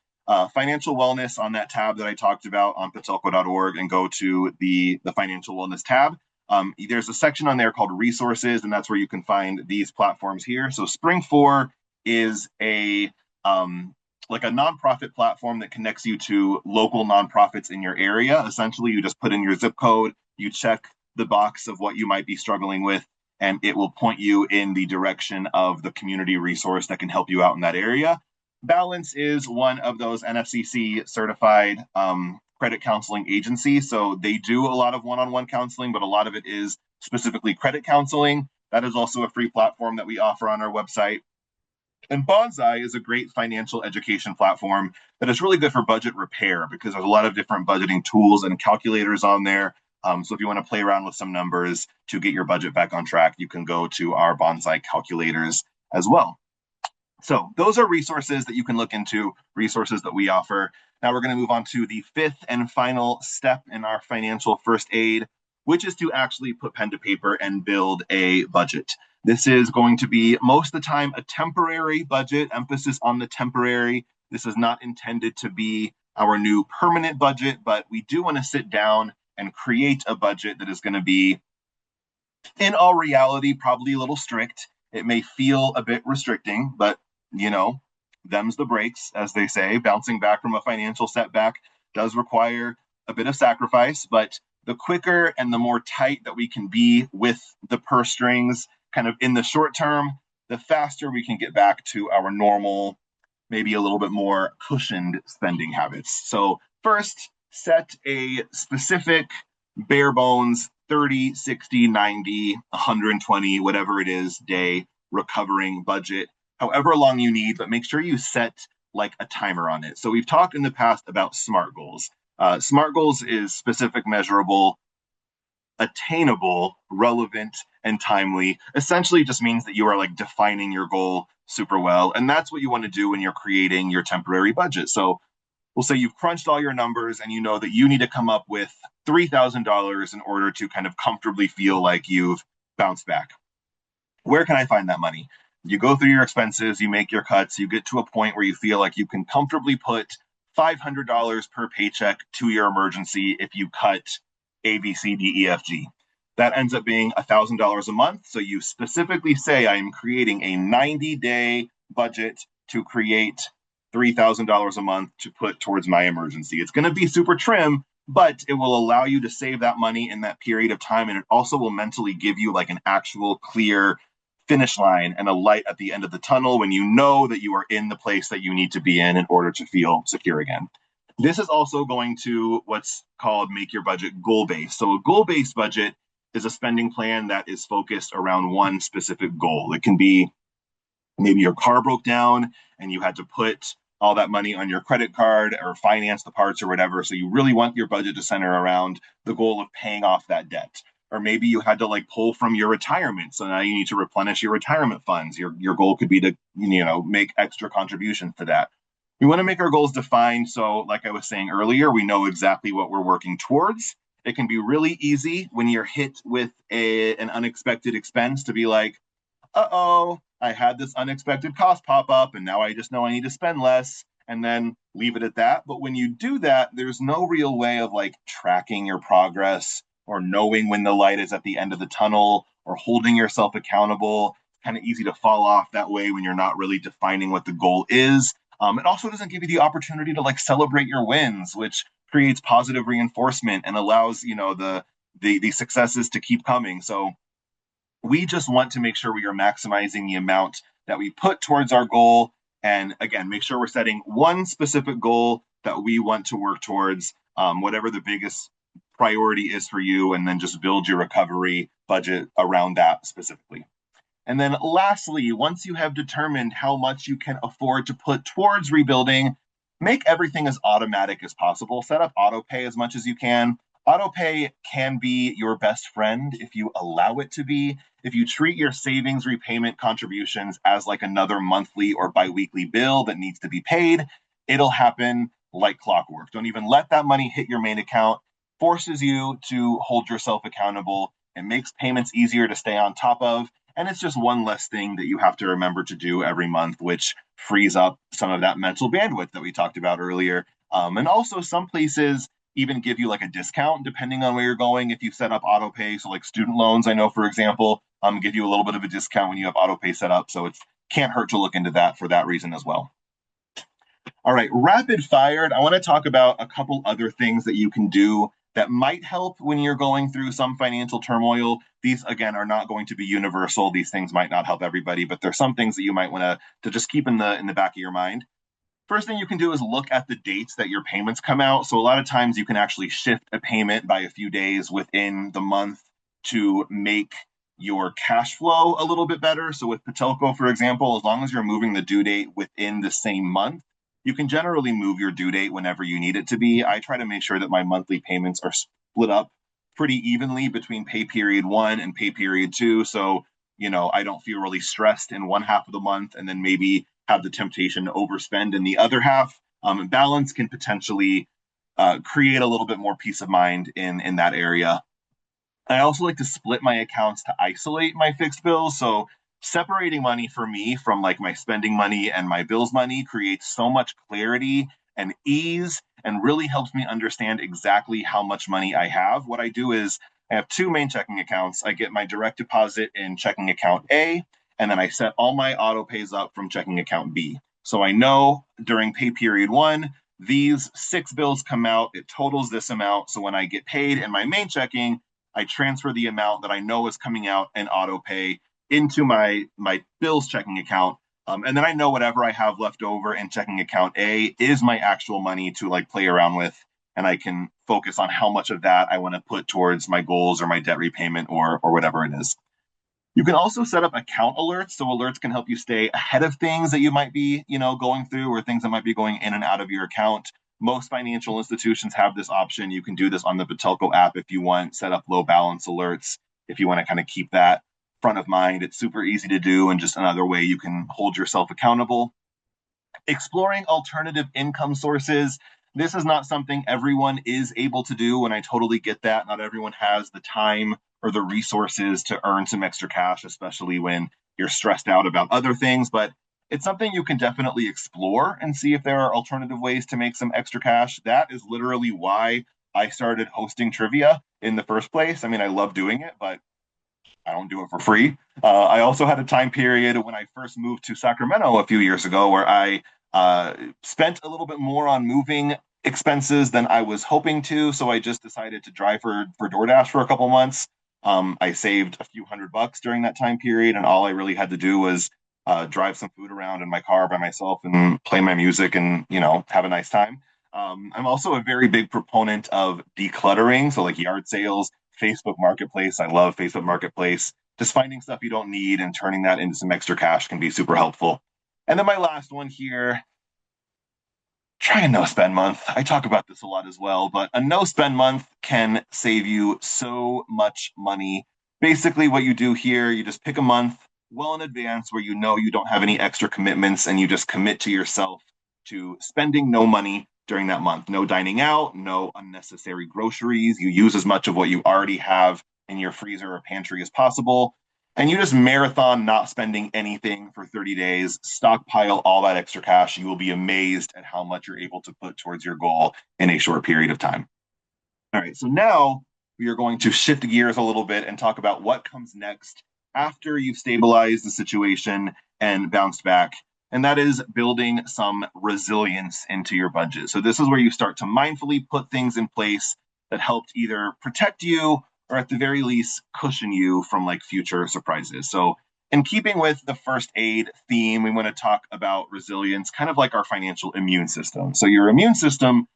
Financial wellness on that tab that I talked about on patelco.org, and go to the financial wellness tab. There's a section on there called resources, and that's where you can find these platforms here. So Spring 4 is a like a nonprofit platform that connects you to local nonprofits in your area. Essentially, you just put in your zip code, you check the box of what you might be struggling with, and it will point you in the direction of the community resource that can help you out in that area. Balance is one of those NFCC certified credit counseling agencies. So they do a lot of one-on-one counseling, but a lot of it is specifically credit counseling. That is also a free platform that we offer on our website. And Bonsai is a great financial education platform that is really good for budget repair because there's a lot of different budgeting tools and calculators on there. So if you want to play around with some numbers to get your budget back on track, you can go to our Bonsai calculators as well. So those are resources that you can look into, resources that we offer. Now we're going to move on to the 5th and final step in our financial first aid, which is to actually put pen to paper and build a budget. This is going to be most of the time a temporary budget, emphasis on the temporary. This is not intended to be our new permanent budget, but we do want to sit down and create a budget that is going to be, in all reality, probably a little strict. It may feel a bit restricting, but them's the breaks, as they say. Bouncing back from a financial setback does require a bit of sacrifice, but the quicker and the more tight that we can be with the purse strings kind of in the short term, the faster we can get back to our normal, maybe a little bit more cushioned spending habits. So first, set a specific bare bones 30, 60, 90, 120, whatever it is, day recovering budget, however long you need, but make sure you set like a timer on it. So we've talked in the past about SMART goals. SMART goals is specific, measurable, attainable, relevant, and timely essentially just means that you are like defining your goal super well. And that's what you want to do when you're creating your temporary budget. So we'll say you've crunched all your numbers and you know that you need to come up with $3,000 in order to kind of comfortably feel like you've bounced back. Where can I find that money? You go through your expenses, you make your cuts, you get to a point where you feel like you can comfortably put $500 per paycheck to your emergency if you cut A, B, C, D, E, F, G. That ends up being $1,000 a month. So you specifically say, I'm creating a 90-day budget to create $3,000 a month to put towards my emergency. It's going to be super trim, but it will allow you to save that money in that period of time. And it also will mentally give you like an actual clear finish line and a light at the end of the tunnel when you know that you are in the place that you need to be in order to feel secure again. This is also going to what's called make your budget goal based. So a goal based budget is a spending plan that is focused around one specific goal. It can be maybe your car broke down and you had to put all that money on your credit card or finance the parts or whatever. So you really want your budget to center around the goal of paying off that debt. Or maybe you had to like pull from your retirement. So now you need to replenish your retirement funds. Your goal could be to, make extra contributions to that. We want to make our goals defined. So like I was saying earlier, we know exactly what we're working towards. It can be really easy when you're hit with an unexpected expense to be like, uh-oh, I had this unexpected cost pop up and now I just know I need to spend less and then leave it at that. But when you do that, there's no real way of like tracking your progress or knowing when the light is at the end of the tunnel or holding yourself accountable. It's kind of easy to fall off that way when you're not really defining what the goal is. It also doesn't give you the opportunity to like celebrate your wins, which creates positive reinforcement and allows, the successes to keep coming. So we just want to make sure we are maximizing the amount that we put towards our goal. And again, make sure we're setting one specific goal that we want to work towards, whatever the biggest priority is for you, and then just build your recovery budget around that specifically. And then lastly, once you have determined how much you can afford to put towards rebuilding, make everything as automatic as possible. Set up auto pay as much as you can. Auto pay can be your best friend if you allow it to be. If you treat your savings repayment contributions as like another monthly or biweekly bill that needs to be paid, it'll happen like clockwork. Don't even let that money hit your main account. Forces you to hold yourself accountable. It makes payments easier to stay on top of. And it's just one less thing that you have to remember to do every month, which frees up some of that mental bandwidth that we talked about earlier. And also, some places even give you like a discount depending on where you're going if you set up auto pay. So, like student loans, I know, for example, give you a little bit of a discount when you have auto pay set up. So, it can't hurt to look into that for that reason as well. All right, rapid fired. I want to talk about a couple other things that you can do that might help when you're going through some financial turmoil. These, again, are not going to be universal. These things might not help everybody, but there's some things that you might want to just keep in the back of your mind. First thing you can do is look at the dates that your payments come out. So a lot of times you can actually shift a payment by a few days within the month to make your cash flow a little bit better. So with Patelco, for example, as long as you're moving the due date within the same month, you can generally move your due date whenever you need it to be. I try to make sure that my monthly payments are split up pretty evenly between pay period 1 and pay period 2. So, I don't feel really stressed in one half of the month and then maybe have the temptation to overspend in the other half. Balance can potentially create a little bit more peace of mind in that area. I also like to split my accounts to isolate my fixed bills. So separating money for me from like my spending money and my bills money creates so much clarity and ease and really helps me understand exactly how much money I have. What I do is I have two main checking accounts. I get my direct deposit in checking account A, and then I set all my auto pays up from checking account B. So I know during pay period 1, these 6 bills come out, it totals this amount. So when I get paid in my main checking, I transfer the amount that I know is coming out in auto pay into my bills checking account. And then I know whatever I have left over in checking account A is my actual money to like play around with. And I can focus on how much of that I want to put towards my goals or my debt repayment or whatever it is. You can also set up account alerts. So alerts can help you stay ahead of things that you might be, going through or things that might be going in and out of your account. Most financial institutions have this option. You can do this on the Patelco app if you want, set up low balance alerts if you want to kind of keep that front of mind. It's super easy to do and just another way you can hold yourself accountable. Exploring alternative income sources. This is not something everyone is able to do, and I totally get that. Not everyone has the time or the resources to earn some extra cash, especially when you're stressed out about other things. But it's something you can definitely explore and see if there are alternative ways to make some extra cash. That is literally why I started hosting trivia in the first place. I mean, I love doing it, but I don't do it for free. I also had a time period when I first moved to Sacramento a few years ago where I spent a little bit more on moving expenses than I was hoping to. So I just decided to drive for DoorDash for a couple months. I saved a few $100 during that time period, and all I really had to do was drive some food around in my car by myself and play my music and, have a nice time. I'm also a very big proponent of decluttering. So, like yard sales, Facebook Marketplace. I love Facebook Marketplace. Just finding stuff you don't need and turning that into some extra cash can be super helpful. And then my last one here, try a no spend month. I talk about this a lot as well, but a no spend month can save you so much money. Basically, what you do here, you just pick a month well in advance where you know you don't have any extra commitments and you just commit to yourself to spending no money during that month. No dining out, no unnecessary groceries. You use as much of what you already have in your freezer or pantry as possible, and you just marathon not spending anything for 30 days, stockpile all that extra cash. You will be amazed at how much you're able to put towards your goal in a short period of time. All right, so now we are going to shift gears a little bit and talk about what comes next after you've stabilized the situation and bounced back. And that is building some resilience into your budget. So, this is where you start to mindfully put things in place that helped either protect you or at the very least cushion you from like future surprises. So, in keeping with the first aid theme, we want to talk about resilience, kind of like our financial immune system. So, your immune system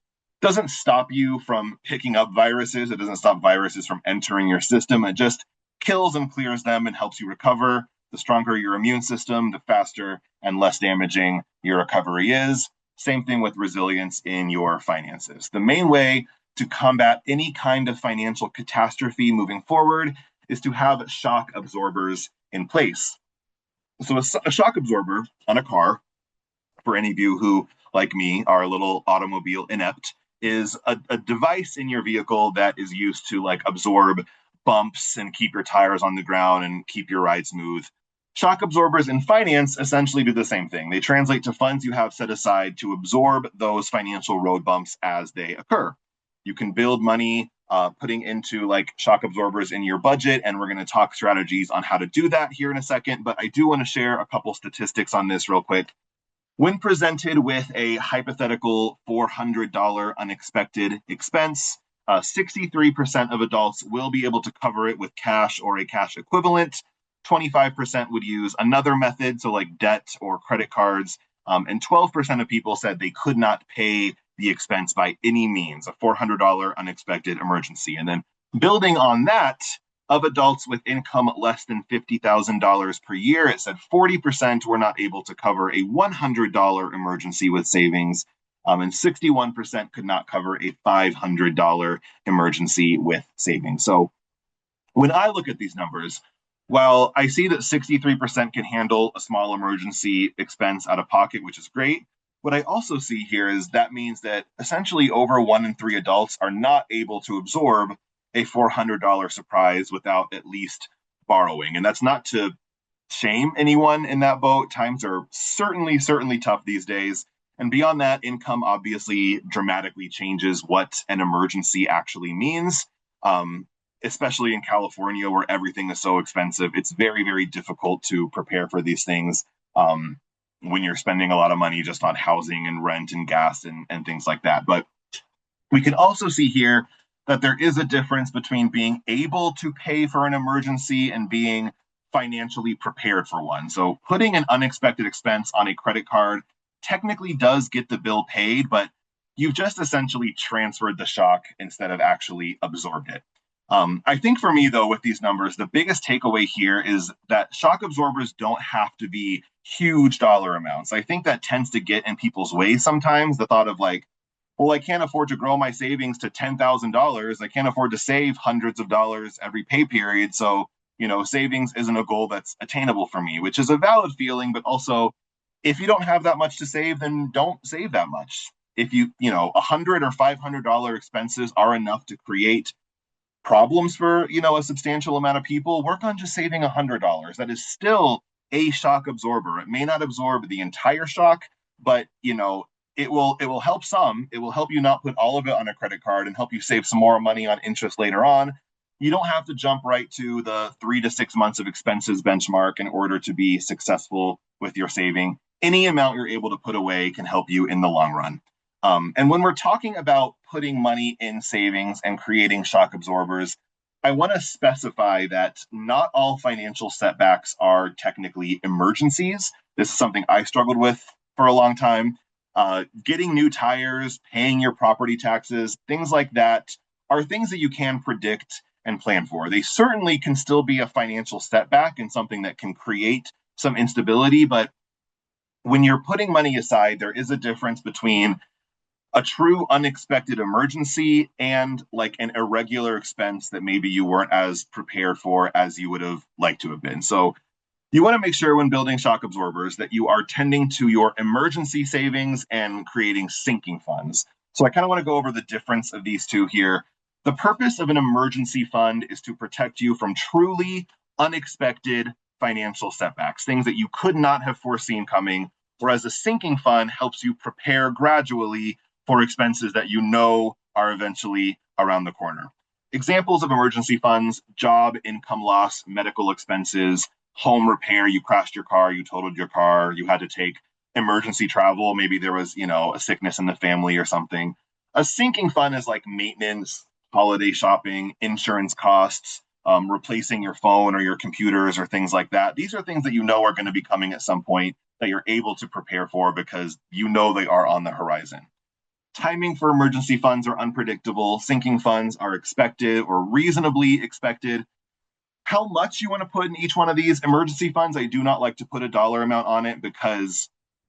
doesn't stop you from picking up viruses. It doesn't stop viruses from entering your system. It just kills and clears them and helps you recover. The stronger your immune system, the faster and less damaging your recovery is. Same thing with resilience in your finances. The main way to combat any kind of financial catastrophe moving forward is to have shock absorbers in place. So, a shock absorber on a car, for any of you who, like me, are a little automobile inept, is a device in your vehicle that is used to like absorb bumps and keep your tires on the ground and keep your ride smooth. Shock absorbers in finance essentially do the same thing. They translate to funds you have set aside to absorb those financial road bumps as they occur. You can build money putting into like shock absorbers in your budget, and we're going to talk strategies on how to do that here in a second. But I do want to share a couple statistics on this real quick. When presented with a hypothetical $400 unexpected expense, 63% of adults will be able to cover it with cash or a cash equivalent. 25% would use another method, so like debt or credit cards. And 12% of people said they could not pay the expense by any means, a $400 unexpected emergency. And then building on that, of adults with income less than $50,000 per year, it said 40% were not able to cover a $100 emergency with savings, and 61% could not cover a $500 emergency with savings. So, when I look at these numbers, while I see that 63% can handle a small emergency expense out of pocket, which is great, what I also see here is that means that essentially over 1 in 3 adults are not able to absorb a $400 surprise without at least borrowing. And that's not to shame anyone in that boat. Times are certainly tough these days. And beyond that, income obviously dramatically changes what an emergency actually means. Especially in California where everything is so expensive, it's very difficult to prepare for these things when you're spending a lot of money just on housing and rent and gas and things like that. But we can also see here that there is a difference between being able to pay for an emergency and being financially prepared for one. So putting an unexpected expense on a credit card technically does get the bill paid, but you've just essentially transferred the shock instead of actually absorbed it. I think for me, though, with these numbers, the biggest takeaway here is that shock absorbers don't have to be huge dollar amounts. I think that tends to get in people's way sometimes, the thought of like, well, I can't afford to grow my savings to $10,000. I can't afford to save hundreds of dollars every pay period. So, savings isn't a goal that's attainable for me, which is a valid feeling. But also, if you don't have that much to save, then don't save that much. If $100 or $500 expenses are enough to create problems for a substantial amount of people, work on just saving $100. That is still a shock absorber. It may not absorb the entire shock, but it will help some. It will help you not put all of it on a credit card and help you save some more money on interest later on. You don't have to jump right to the 3 to 6 months of expenses benchmark in order to be successful with your saving. Any amount you're able to put away can help you in the long run. And when we're talking about putting money in savings and creating shock absorbers, I want to specify that not all financial setbacks are technically emergencies. This is something I struggled with for a long time. Getting new tires, paying your property taxes, things like that are things that you can predict and plan for. They certainly can still be a financial setback and something that can create some instability, but when you're putting money aside, there is a difference between a true unexpected emergency and like an irregular expense that maybe you weren't as prepared for as you would have liked to have been. So you want to make sure when building shock absorbers that you are tending to your emergency savings and creating sinking funds. So I kind of want to go over the difference of these two here. The purpose of an emergency fund is to protect you from truly unexpected financial setbacks, things that you could not have foreseen coming, whereas a sinking fund helps you prepare gradually for expenses that you know are eventually around the corner. Examples of emergency funds: job income loss, medical expenses, home repair. You crashed your car, you totaled your car, you had to take emergency travel. Maybe there was, a sickness in the family or something. A sinking fund is like maintenance, holiday shopping, insurance costs, replacing your phone or your computers or things like that. These are things that you know are going to be coming at some point that you're able to prepare for because you know they are on the horizon. Timing for emergency funds are unpredictable. Sinking funds are expected or reasonably expected. How much you want to put in each one of these emergency funds, I do not like to put a dollar amount on it because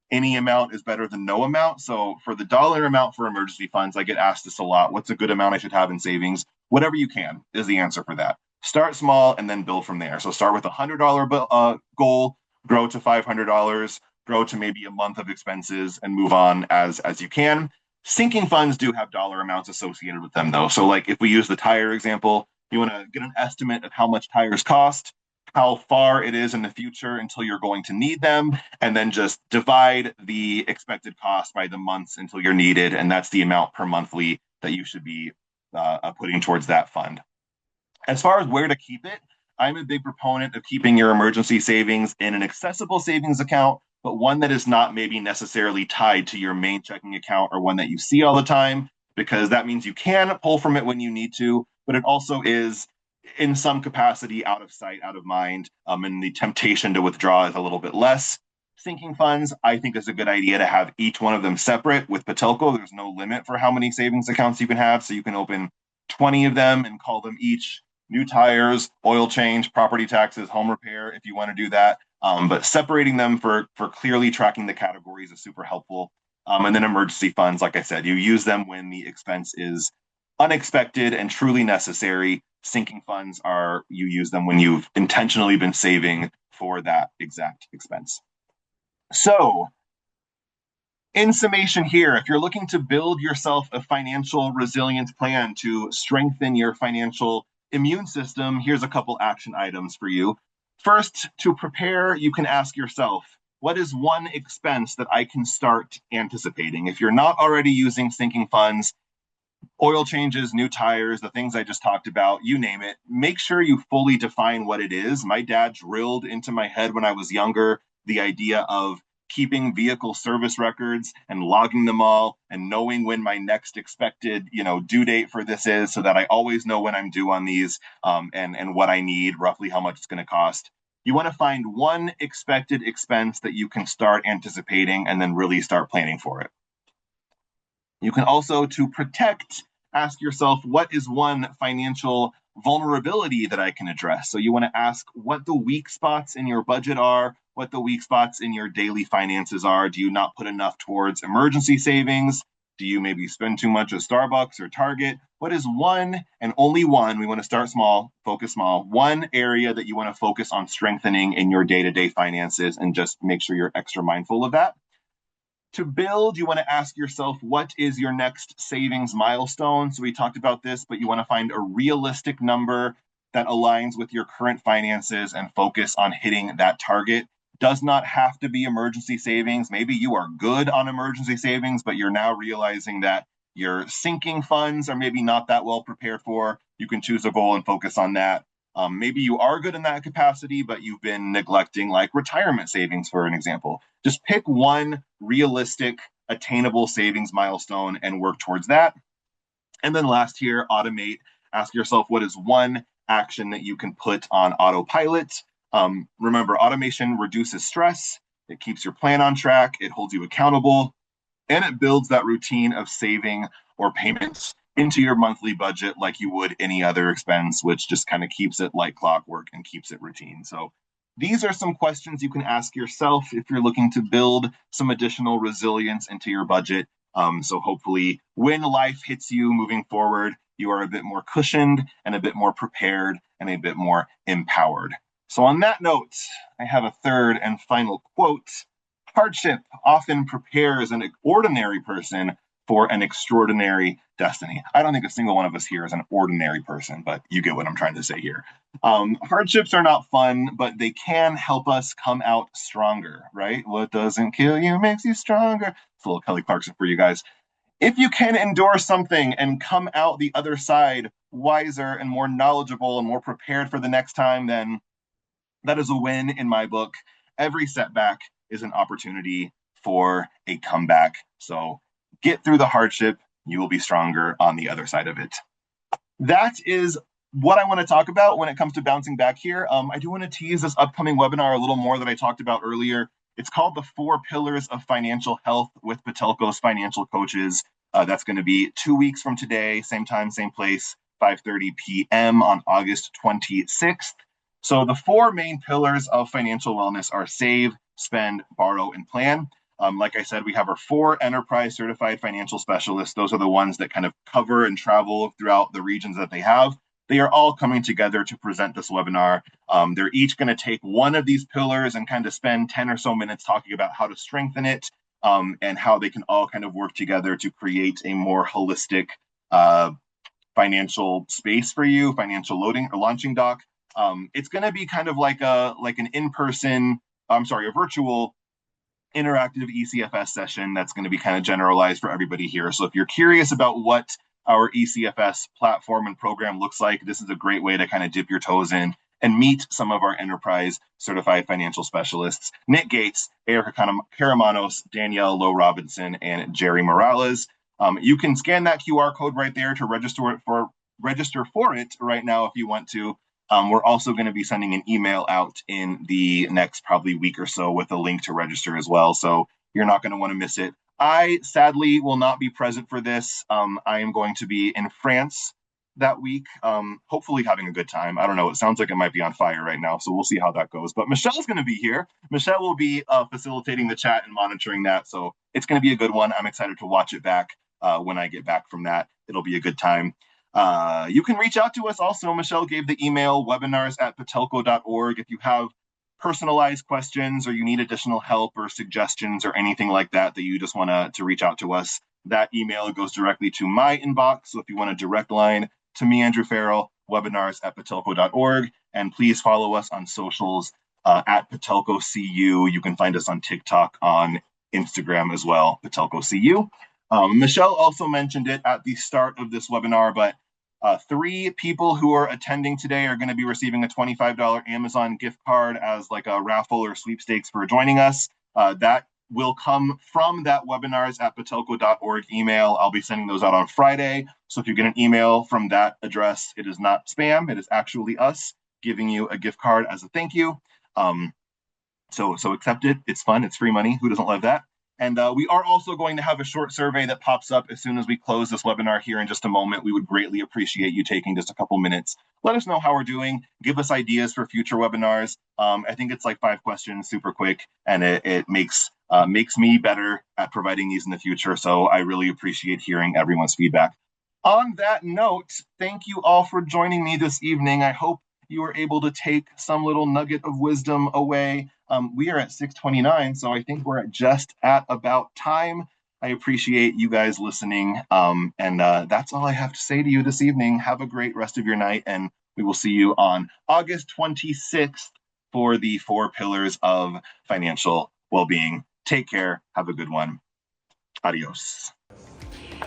any amount is better than no amount. So for the dollar amount for emergency funds, I get asked this a lot. What's a good amount I should have in savings? Whatever you can is the answer for that. Start small and then build from there. So start with $100 goal, grow to $500, grow to maybe a month of expenses, and move on as you can. Sinking funds do have dollar amounts associated with them, though. So, like if we use the tire example, you want to get an estimate of how much tires cost, how far it is in the future until you're going to need them, and then just divide the expected cost by the months until you're needed. And that's the amount per monthly that you should be putting towards that fund. As far as where to keep it, I'm a big proponent of keeping your emergency savings in an accessible savings account, but one that is not maybe necessarily tied to your main checking account or one that you see all the time, because that means you can pull from it when you need to, but it also is in some capacity out of sight, out of mind, and the temptation to withdraw is a little bit less. Sinking funds, I think is a good idea to have each one of them separate. With Patelco, there's no limit for how many savings accounts you can have, so you can open 20 of them and call them each new tires, oil change, property taxes, home repair, if you want to do that. But separating them for clearly tracking the categories is super helpful. And then emergency funds, like I said, you use them when the expense is unexpected and truly necessary. Sinking funds are you use them when you've intentionally been saving for that exact expense. So, in summation here, if you're looking to build yourself a financial resilience plan to strengthen your financial immune system, here's a couple action items for you. First, to prepare, you can ask yourself, what is one expense that I can start anticipating? If you're not already using sinking funds, oil changes, new tires, the things I just talked about, you name it, make sure you fully define what it is. My dad drilled into my head when I was younger the idea of keeping vehicle service records and logging them all and knowing when my next expected, due date for this is so that I always know when I'm due on these, and what I need, roughly how much it's going to cost. You want to find one expected expense that you can start anticipating and then really start planning for it. You can also, to protect, ask yourself, what is one financial vulnerability that I can address? So you want to ask what the weak spots in your budget are, what the weak spots in your daily finances are. Do you not put enough towards emergency savings? Do you maybe spend too much at Starbucks or Target? What is one and only one? We want to start small, focus small. One area that you want to focus on strengthening in your day to day finances and just make sure you're extra mindful of that. To build, you want to ask yourself, what is your next savings milestone? So we talked about this, but you want to find a realistic number that aligns with your current finances and focus on hitting that target. Does not have to be emergency savings. Maybe you are good on emergency savings, but you're now realizing that your sinking funds are maybe not that well prepared for. You can choose a goal and focus on that. Maybe you are good in that capacity, but you've been neglecting like retirement savings, for an example. Just pick one realistic, attainable savings milestone and work towards that. And then last here, automate. Ask yourself, what is one action that you can put on autopilot? Remember, automation reduces stress. It keeps your plan on track. It holds you accountable, and it builds that routine of saving or payments into your monthly budget like you would any other expense, which just kind of keeps it like clockwork and keeps it routine. So these are some questions you can ask yourself if you're looking to build some additional resilience into your budget. So hopefully when life hits you moving forward, you are a bit more cushioned and a bit more prepared and a bit more empowered. So on that note, I have a third and final quote. Hardship often prepares an ordinary person for an extraordinary destiny. I don't think a single one of us here is an ordinary person, but you get what I'm trying to say here. Hardships are not fun, but they can help us come out stronger, right? What doesn't kill you makes you stronger. It's a little Kelly Clarkson for you guys. If you can endure something and come out the other side wiser and more knowledgeable and more prepared for the next time, then that is a win in my book. Every setback is an opportunity for a comeback. So get through the hardship. You will be stronger on the other side of it. That is what I want to talk about when it comes to bouncing back here. I do want to tease this upcoming webinar a little more that I talked about earlier. It's called The 4 Pillars of Financial Health with Patelco's financial coaches. That's going to be 2 weeks from today, same time, same place, 5:30 p.m. on August 26th. So the 4 main pillars of financial wellness are save, spend, borrow, and plan. Like I said, we have our 4 enterprise certified financial specialists. Those are the ones that kind of cover and travel throughout the regions that they have. They are all coming together to present this webinar. They're each going to take one of these pillars and kind of spend 10 or so minutes talking about how to strengthen it, and how they can all kind of work together to create a more holistic financial space for you, financial loading or launching doc. It's going to be kind of like an in-person, a virtual interactive ECFS session that's going to be kind of generalized for everybody here. So if you're curious about what our ECFS platform and program looks like, this is a great way to kind of dip your toes in and meet some of our enterprise certified financial specialists: Nick Gates, Erica Karamanos, Danielle Lowe Robinson, and Jerry Morales. You can scan that QR code right there to register for it right now if you want to. We're also going to be sending an email out in the next probably week or so with a link to register as well. So you're not going to want to miss it. I sadly will not be present for this. I am going to be in France that week, hopefully having a good time. I don't know. It sounds like it might be on fire right now. So we'll see how that goes. But Michelle's going to be here. Michelle will be facilitating the chat and monitoring that. So it's going to be a good one. I'm excited to watch it back when I get back from that. It'll be a good time. You can reach out to us also. Michelle gave the email webinars@patelco.org if you have personalized questions or you need additional help or suggestions or anything like that you just want to reach out to us. That email goes directly to my inbox. So if you want a direct line to me, Andrew Farrell, webinars@patelco.org, and please follow us on socials at PatelcoCU. You can find us on TikTok, on Instagram as well, PatelcoCU. Michelle also mentioned it at the start of this webinar, but 3 people who are attending today are going to be receiving a $25 Amazon gift card as like a raffle or sweepstakes for joining us. That will come from that webinars@patelco.org email. I'll be sending those out on Friday. So if you get an email from that address, it is not spam. It is actually us giving you a gift card as a thank you. So accept it. It's fun. It's free money. Who doesn't love that? And we are also going to have a short survey that pops up as soon as we close this webinar here in just a moment. We would greatly appreciate you taking just a couple minutes. Let us know how we're doing. Give us ideas for future webinars. I think it's like 5 questions, super quick, and it makes makes me better at providing these in the future. So I really appreciate hearing everyone's feedback. On that note, thank you all for joining me this evening. I hope you were able to take some little nugget of wisdom away. We are at 6:29, so I think we're just at about time. I appreciate you guys listening. And that's all I have to say to you this evening. Have a great rest of your night, and we will see you on August 26th for the 4 pillars of financial well-being. Take care. Have a good one. Adios.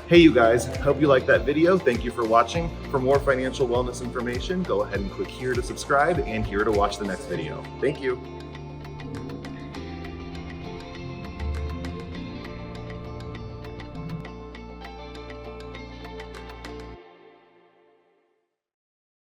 Hey, you guys. Hope you liked that video. Thank you for watching. For more financial wellness information, go ahead and click here to subscribe and here to watch the next video. Thank you.